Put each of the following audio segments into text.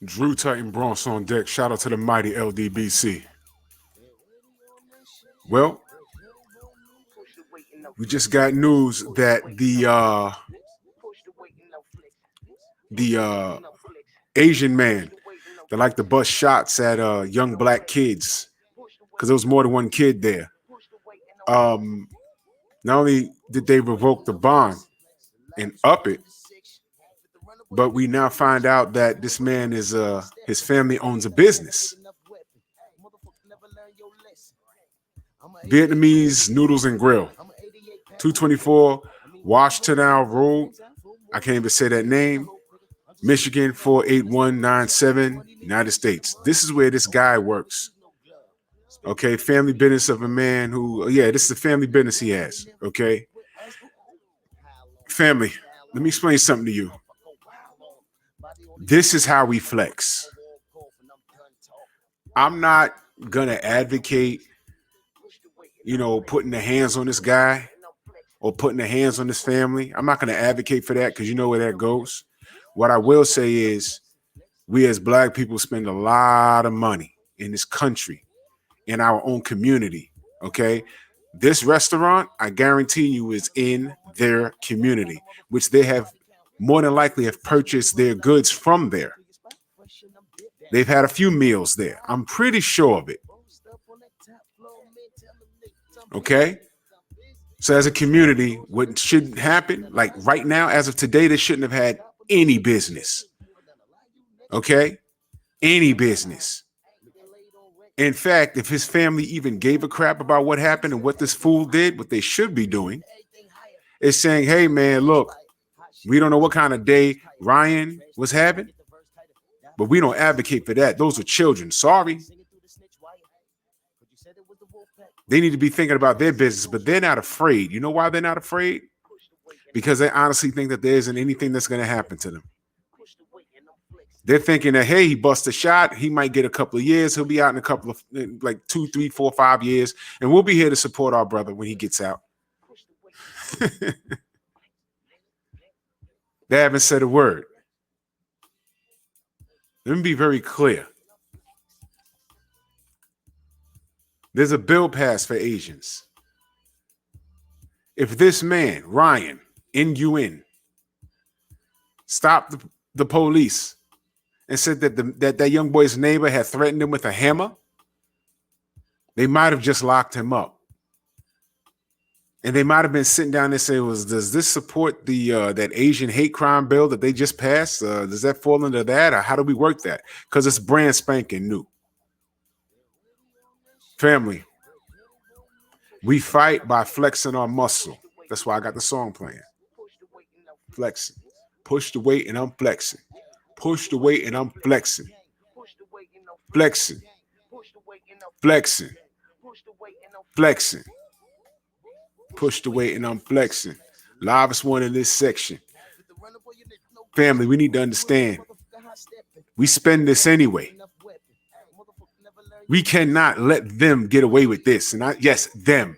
Drew Titan Bronx on deck. Shout out to the mighty LDBC. Well, we just got news that the Asian man that like to bust shots at young black kids, because there was more than one kid there. Not only did they revoke the bond and up it, but we now find out that this man is his family owns a business. Vietnamese Noodles and Grill, 224 Washington Road. I can't even say that name. Michigan 48197, United States. This is where this guy works. Okay, family business of a man who, yeah, this is the family business he has. Okay, family. Let me explain something to you. This is how we flex. I'm not gonna advocate, putting the hands on this guy or putting the hands on this family. I'm not gonna advocate for that because you know where that goes. What I will say is, we as black people spend a lot of money in this country, in our own community. Okay, this restaurant, I guarantee you, is in their community, which they have more than likely have purchased their goods from there. They've had a few meals there. I'm pretty sure of it. Okay? So as a community, what shouldn't happen, like right now, as of today, they shouldn't have had any business. Okay? Any business. In fact, if his family even gave a crap about what happened and what this fool did, what they should be doing is saying, hey, man, look, we don't know what kind of day Ryan was having, but we don't advocate for that. Those are children. Sorry. They need to be thinking about their business, but they're not afraid. You know why they're not afraid? Because they honestly think that there isn't anything that's going to happen to them. They're thinking that, hey, he bust a shot. He might get a couple of years. He'll be out in a couple of, like 2, 3, 4, 5 years. And we'll be here to support our brother when he gets out. They haven't said a word. Let me be very clear. There's a bill passed for Asians. If this man, Ryan, N-U-N, stopped the police and said that that young boy's neighbor had threatened him with a hammer, they might have just locked him up. And they might have been sitting down and saying, does this support the that Asian hate crime bill that they just passed? Does that fall into that? Or how do we work that? Because it's brand spanking new. Family, we fight by flexing our muscle. That's why I got the song playing. Flexing. Push the weight and I'm flexing. Push the weight and I'm flexing. Flexing. Flexing. Flexing. Push the weight and I'm flexing. Livest one in this section. Family, we need to understand. We spend this anyway. We cannot let them get away with this. And yes, them.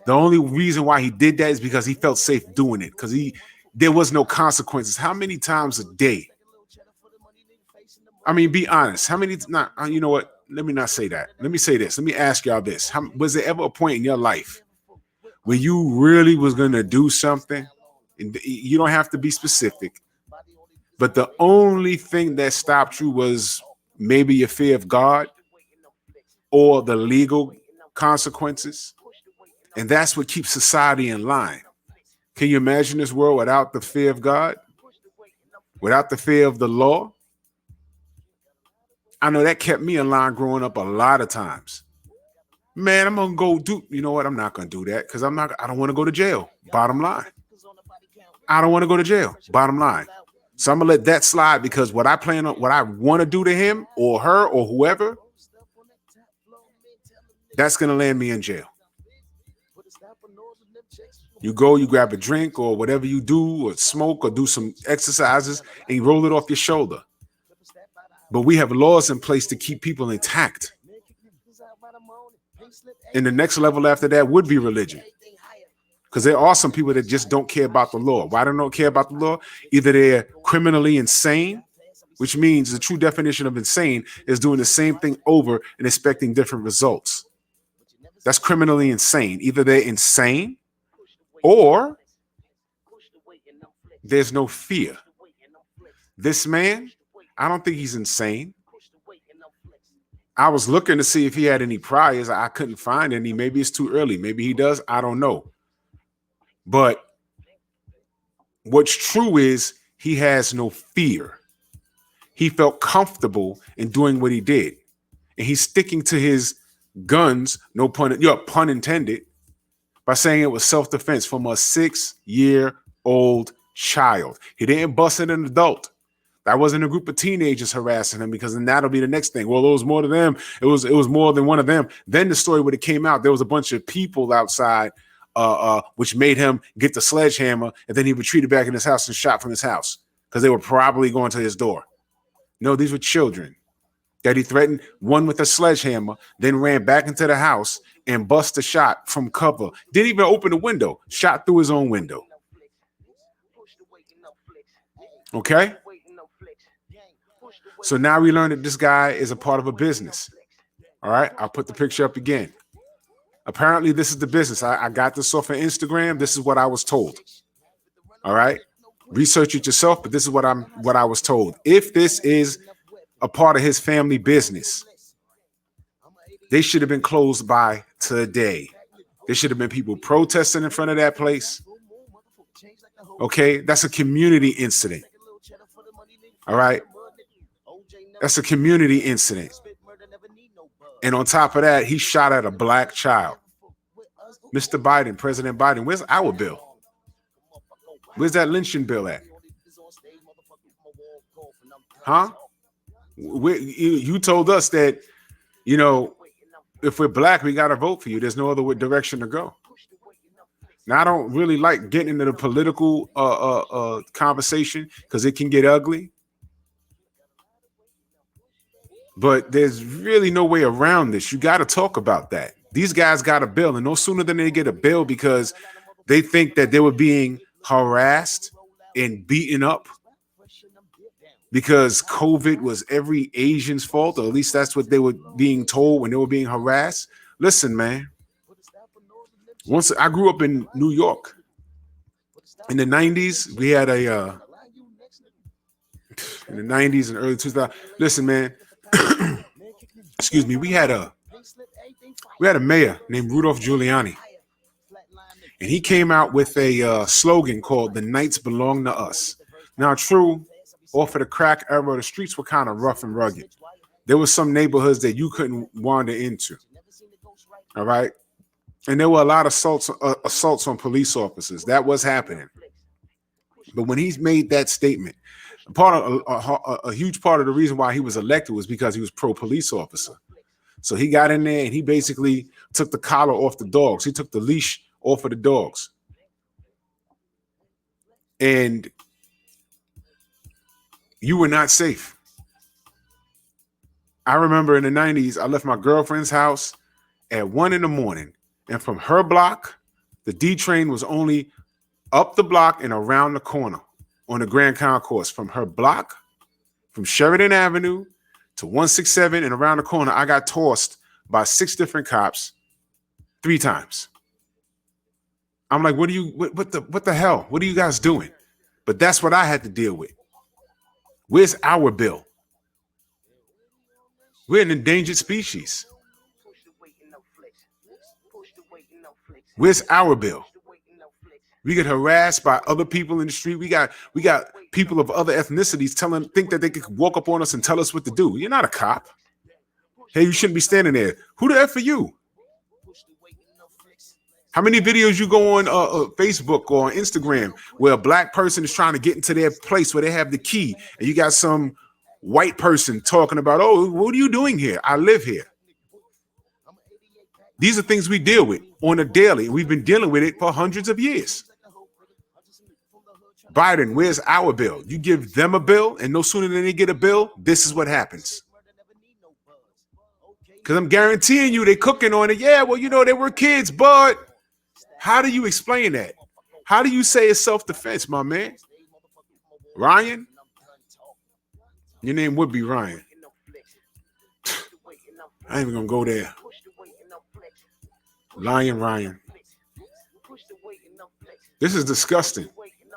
The only reason why he did that is because he felt safe doing it. Because there was no consequences. How many times a day? I mean, be honest. How many? You know what? Let me not say that. Let me say this. Let me ask y'all this. Was there ever a point in your life where you really was going to do something? And you don't have to be specific. But the only thing that stopped you was maybe your fear of God or the legal consequences. And that's what keeps society in line. Can you imagine this world without the fear of God? Without the fear of the law? I know that kept me in line growing up a lot of times. Man, I'm gonna go do, you know what? I'm not gonna do that because I don't want to go to jail. Bottom line. I don't want to go to jail. Bottom line. So I'm gonna let that slide because what I want to do to him or her or whoever, that's gonna land me in jail. You go, you grab a drink or whatever you do, or smoke or do some exercises, and you roll it off your shoulder. But we have laws in place to keep people intact. And the next level after that would be religion. Because there are some people that just don't care about the law. Why they don't care about the law? Either they're criminally insane which means the true definition of insane is doing the same thing over and expecting different results. That's criminally insane. Either they're insane or there's no fear. This man, I don't think he's insane. I was looking to see if he had any priors. I couldn't find any. Maybe it's too early. Maybe he does. I don't know. But what's true is he has no fear. He felt comfortable in doing what he did. And he's sticking to his guns, no pun, pun intended, by saying it was self-defense from a 6-year-old child. He didn't bust at an adult. That wasn't a group of teenagers harassing him, because then that'll be the next thing. Well, it was more to them. It was more than one of them. Then the story would have came out. There was a bunch of people outside, which made him get the sledgehammer, and then he retreated back in his house and shot from his house because they were probably going to his door. No, these were children that he threatened, one with a sledgehammer, then ran back into the house and bust a shot from cover. Didn't even open the window, shot through his own window. Okay? So now we learned that this guy is a part of a business. All right, I'll put the picture up again. Apparently, this is the business. I got this off of Instagram. This is what I was told. All right, research it yourself, but this is what I was told. If this is a part of his family business, they should have been closed by today. There should have been people protesting in front of that place. Okay, that's a community incident. All right, that's a community incident. And on top of that, he shot at a black child. Mr. Biden, President Biden, where's our bill? Where's that lynching bill at? Huh? You told us that, if we're black, we got to vote for you. There's no other direction to go. Now, I don't really like getting into the political conversation because it can get ugly. But there's really no way around this. You got to talk about that. These guys got a bill, and no sooner than they get a bill because they think that they were being harassed and beaten up because COVID was every Asian's fault, or at least that's what they were being told when they were being harassed. Listen, man. Once I grew up in New York in the 90s, we had in the 90s and early 2000s. Listen, man. Excuse me. We had a mayor named Rudy Giuliani, and he came out with a slogan called "The Nights Belong to Us." Now, true, off of the crack era, the streets were kind of rough and rugged. There were some neighborhoods that you couldn't wander into. All right, and there were a lot of assaults on police officers. That was happening. But when he's made that statement, a huge part of the reason why he was elected was because he was pro-police officer. So he got in there and he basically took the collar off the dogs. He took the leash off of the dogs. And you were not safe. I remember in the 90s, I left my girlfriend's house at 1 a.m. And from her block, the D train was only up the block and around the corner on the Grand Concourse. From her block, from Sheridan Avenue to 167 and around the corner, I got tossed by 6 different cops 3 times. I'm like, what the hell? What are you guys doing? But that's what I had to deal with. Where's our bill? We're an endangered species. Where's our bill? We get harassed by other people in the street. We got people of other ethnicities think that they could walk up on us and tell us what to do. You're not a cop. Hey, you shouldn't be standing there. Who the F are you? How many videos you go on Facebook or on Instagram where a black person is trying to get into their place where they have the key, and you got some white person talking about, oh, what are you doing here? I live here. These are things we deal with on a daily. We've been dealing with it for hundreds of years. Biden, where's our bill? You give them a bill, and no sooner than they get a bill, this is what happens. Because I'm guaranteeing you they're cooking on it. Yeah, well, they were kids, but how do you explain that? How do you say it's self-defense, my man? Ryan? Your name would be Ryan. I ain't even gonna go there. Lion Ryan. This is disgusting.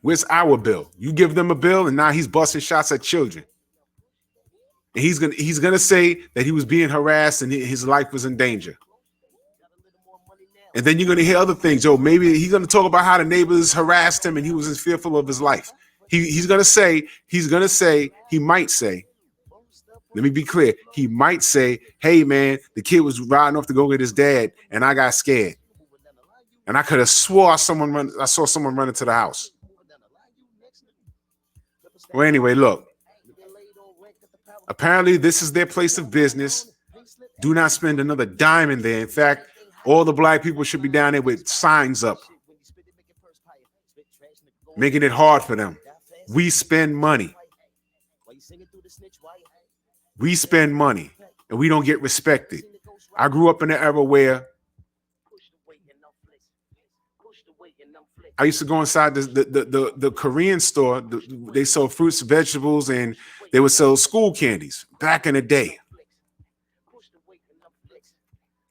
Where's our bill? You give them a bill, and now he's busting shots at children. And he's gonna say that he was being harassed and his life was in danger. And then you're gonna hear other things. Oh, maybe he's gonna talk about how the neighbors harassed him and he was fearful of his life. He might say, let me be clear. He might say, hey man, the kid was riding off to go get his dad, and I got scared. And I could have swore I saw someone run into the house. Well, anyway, look. Apparently, this is their place of business. Do not spend another dime in there. In fact, all the black people should be down there with signs up, making it hard for them. We spend money. We spend money, and we don't get respected. I grew up in an era where I used to go inside the Korean store. They sold fruits, vegetables, and they would sell school candies back in the day.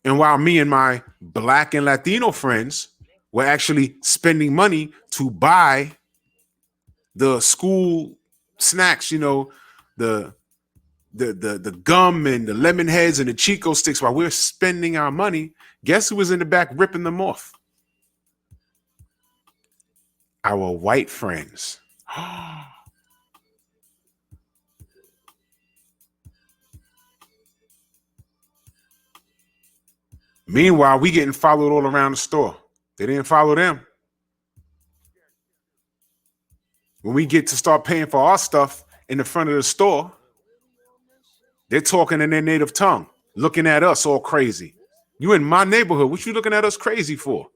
And while me and my black and Latino friends were actually spending money to buy the school snacks, you know, the gum and the lemon heads and the Chico sticks, while we're spending our money, guess who was in the back ripping them off? Our white friends. Meanwhile, we getting followed all around the store. They didn't follow them. When we get to start paying for our stuff in the front of the store, they're talking in their native tongue, looking at us all crazy. You in my neighborhood, what you looking at us crazy for?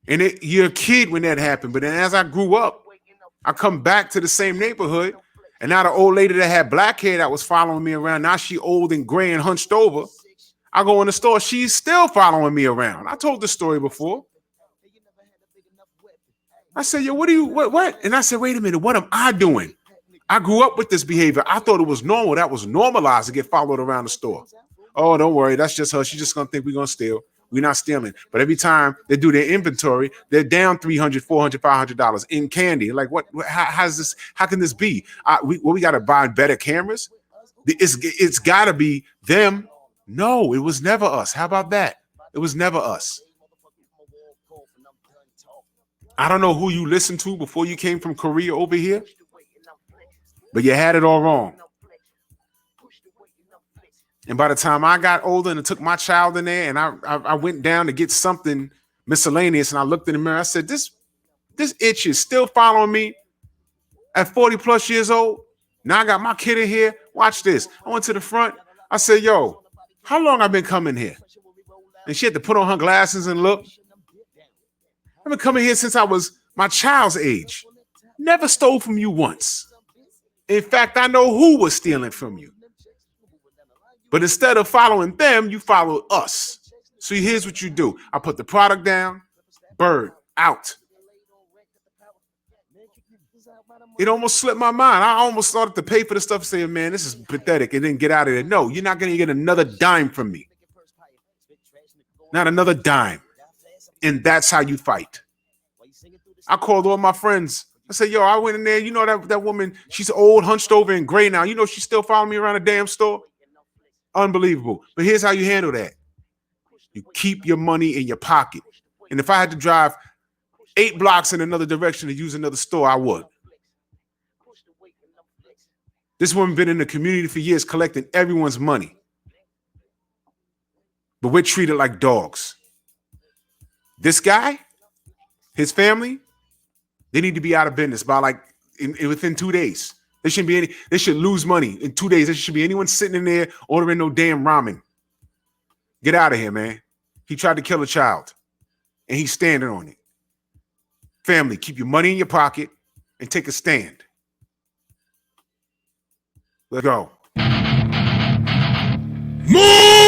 And you're a kid when that happened. But then as I grew up, I come back to the same neighborhood. And now the old lady that had black hair that was following me around, now she old and gray and hunched over. I go in the store, she's still following me around. I told this story before. I said, yo, what? And I said, wait a minute, what am I doing? I grew up with this behavior. I thought it was normal. That was normalized to get followed around the store. Oh, don't worry. That's just her. She's just going to think we're going to steal. We're not stealing. But every time they do their inventory, they're down $300, $400, $500 in candy. Like, what? How's this? How can this be? We got to buy better cameras. It's got to be them. No, it was never us. How about that? It was never us. I don't know who you listened to before you came from Korea over here, but you had it all wrong. And by the time I got older and I took my child in there and I went down to get something miscellaneous and I looked in the mirror, I said, this itch is still following me at 40 plus years old. Now I got my kid in here. Watch this. I went to the front. I said, yo, how long I've been coming here? And she had to put on her glasses and look. I've been coming here since I was my child's age. Never stole from you once. In fact, I know who was stealing from you. But instead of following them, you follow us. So here's what you do. I put the product down, bird, out. It almost slipped my mind. I almost started to pay for the stuff saying, man, this is pathetic, and then get out of there. No, you're not going to get another dime from me. Not another dime. And that's how you fight. I called all my friends. I said, yo, I went in there. You know that woman, she's old, hunched over and gray now. You know she's still following me around the damn store? Unbelievable. But here's how you handle that. You keep your money in your pocket. And if I had to drive 8 blocks in another direction to use another store, I would. This woman been in the community for years collecting everyone's money. But we're treated like dogs. This guy, his family, they need to be out of business by within 2 days. There shouldn't be any. They should lose money in 2 days. There should be anyone sitting in there ordering no damn ramen. Get out of here, man. He tried to kill a child, and he's standing on it. Family, keep your money in your pocket and take a stand. Let's go. Move!